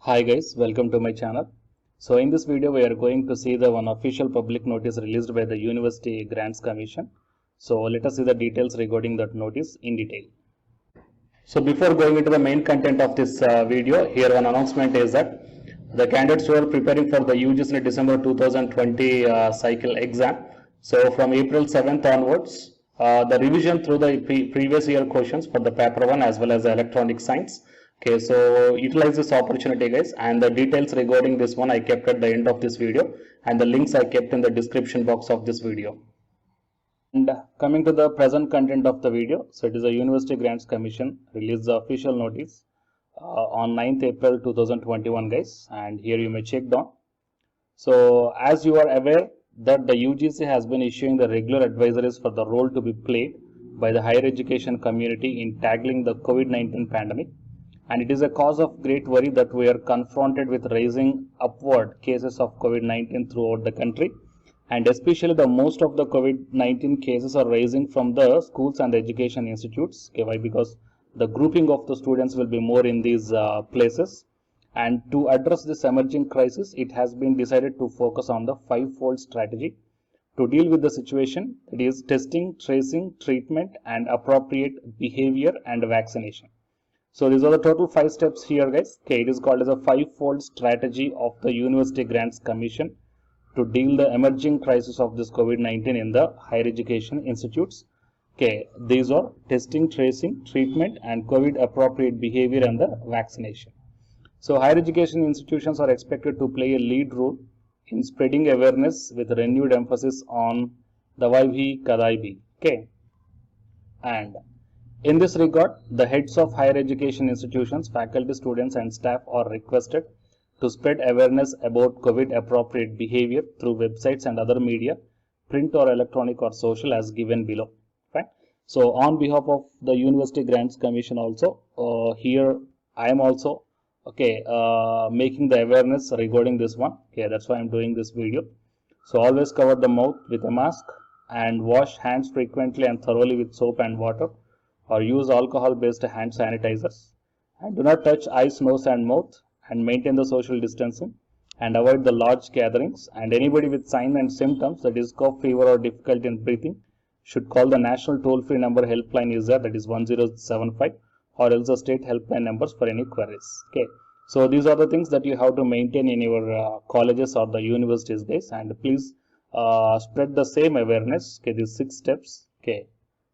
Hi guys, welcome to my channel. So in this video we are going to see the one official public notice released by the University Grants Commission. So let us see the details regarding that notice in detail. So before going into the main content of this video, here one announcement is that the candidates who are preparing for the UGC December 2020 cycle exam. So from April 7th onwards, the revision through the previous year questions for the paper 1 as well as the electronic science. Okay, so utilize this opportunity guys, and the details regarding this one I kept at the end of this video, and the links I kept in the description box of this video. And coming to the present content of the video, so it is a University Grants Commission released the official notice on 9th April 2021 guys, and here you may check down. So as you are aware that the UGC has been issuing the regular advisories for the role to be played by the higher education community in tackling the COVID-19 pandemic. And it is a cause of great worry that we are confronted with rising upward cases of COVID-19 throughout the country. And especially the most of the COVID-19 cases are rising from the schools and the education institutes. Okay, why? Because the grouping of the students will be more in these places. And to address this emerging crisis, it has been decided to focus on the five-fold strategy to deal with the situation. That is testing, tracing, treatment, and appropriate behavior and vaccination. So these are the total 5 steps here guys. Okay, it is called as a five-fold strategy of the University Grants Commission to deal the emerging crisis of this COVID-19 in the higher education institutes. Okay, these are testing, tracing, treatment, and COVID appropriate behavior and the vaccination. So higher education institutions are expected to play a lead role in spreading awareness with renewed emphasis on Dawai Bhi Kadai Bhi. Okay, and in this regard, the heads of higher education institutions, faculty, students, and staff are requested to spread awareness about COVID appropriate behavior through websites and other media, print or electronic or social, as given below. Right? So on behalf of the University Grants Commission also, here I am also making the awareness regarding this one. Okay, that's why I'm doing this video. So always cover the mouth with a mask and wash hands frequently and thoroughly with soap and water, or use alcohol based hand sanitizers, and do not touch eyes, nose and mouth, and maintain the social distancing and avoid the large gatherings. And anybody with signs and symptoms, that is cough, fever or difficulty in breathing, should call the national toll-free number helpline is there, that is 1075, or else the state helpline numbers for any queries. Okay, so these are the things that you have to maintain in your colleges or the universities guys, and please spread the same awareness. Okay, these 6 steps. Okay,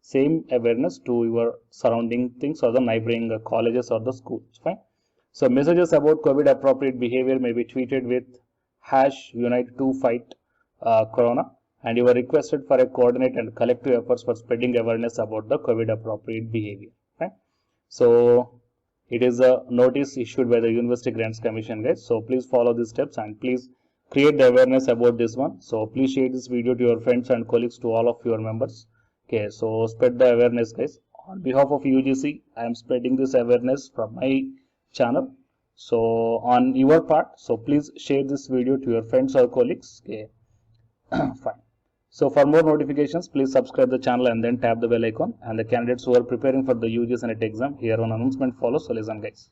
same awareness to your surrounding things or the neighboring colleges or the schools. Fine. So messages about COVID appropriate behavior may be tweeted with #Unite2Fight Corona, and you are requested for a coordinate and collective efforts for spreading awareness about the COVID appropriate behavior. Fine. So it is a notice issued by the University Grants Commission guys. So please follow these steps and please create the awareness about this one. So please share this video to your friends and colleagues, to all of your members. Okay, so spread the awareness guys. On behalf of UGC, I am spreading this awareness from my channel. So on your part, so please share this video to your friends or colleagues. Okay, fine. So for more notifications, please subscribe the channel and then tap the bell icon. And the candidates who are preparing for the UGC NET exam, here one announcement follows. So listen guys.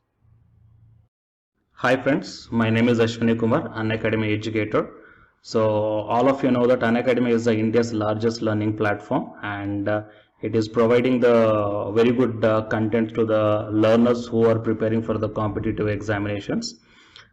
Hi friends, my name is Ashwini Kumar, Unacademy educator. So all of you know that Unacademy is India's largest learning platform, and it is providing the very good content to the learners who are preparing for the competitive examinations.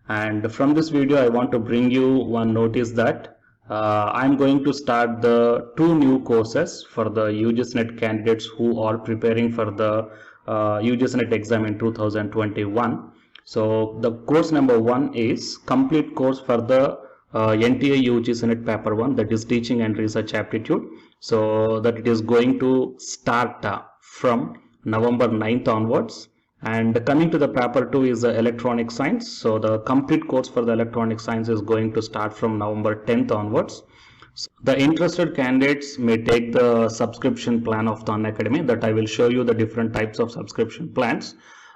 And from this video I want to bring you one notice that I'm going to start the 2 new courses for the UGC NET candidates who are preparing for the UGC NET exam in 2021. So the course number 1 is complete course for the NTA UGC NET paper 1, that is teaching and research aptitude. So that it is going to start from November 9th onwards. And coming to the paper 2 is the electronic science. So the complete course for the electronic science is going to start from November 10th onwards. So the interested candidates may take the subscription plan of the Unacademy, that I will show you the different types of subscription plans.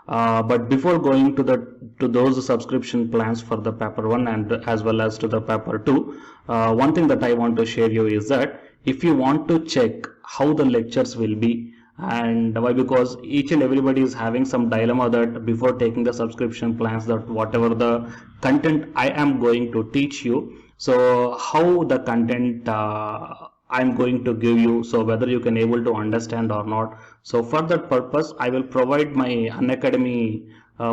But before going to those subscription plans for the paper 1 and as well as to the paper 2, one thing that I want to share you is that if you want to check how the lectures will be And why? Because each and everybody is having some dilemma that before taking the subscription plans, that whatever the content I am going to teach you, so how the content I'm going to give you, so whether you can able to understand or not. So for that purpose, I will provide my Unacademy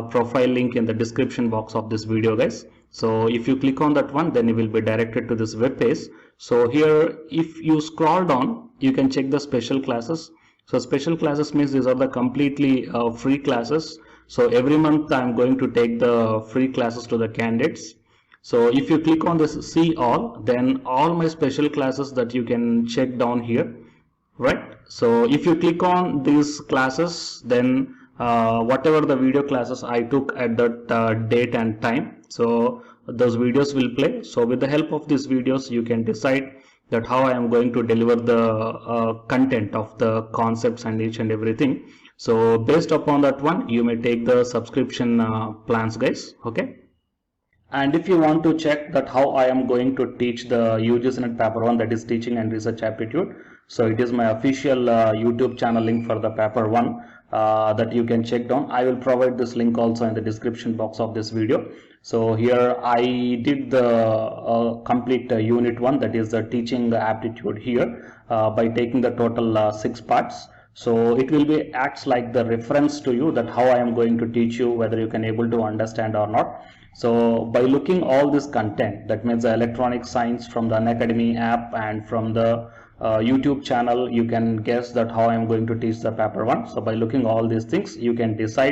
profile link in the description box of this video, guys. So if you click on that one, then you will be directed to this web page. So here, if you scroll down, you can check the special classes. So special classes means these are the completely free classes. So every month I'm going to take the free classes to the candidates. So if you click on this see all, then all my special classes that you can check down here, right? So if you click on these classes, then whatever the video classes I took at that date and time, so those videos will play. So with the help of these videos, you can decide that how I am going to deliver the content of the concepts and each and everything. So based upon that one, you may take the subscription plans, guys. Okay. And if you want to check that how I am going to teach the UGC NET paper 1, that is teaching and research aptitude, so it is my official YouTube channel link for the paper 1 that you can check down. I will provide this link also in the description box of this video. So here I did the complete unit 1, that is the teaching aptitude here by taking the total 6 parts. So it will be acts like the reference to you that how I am going to teach you, whether you can able to understand or not. So by looking all this content, that means the electronic science from the Unacademy app and from the YouTube channel, you can guess that how I am going to teach the paper 1. So by looking all these things, you can decide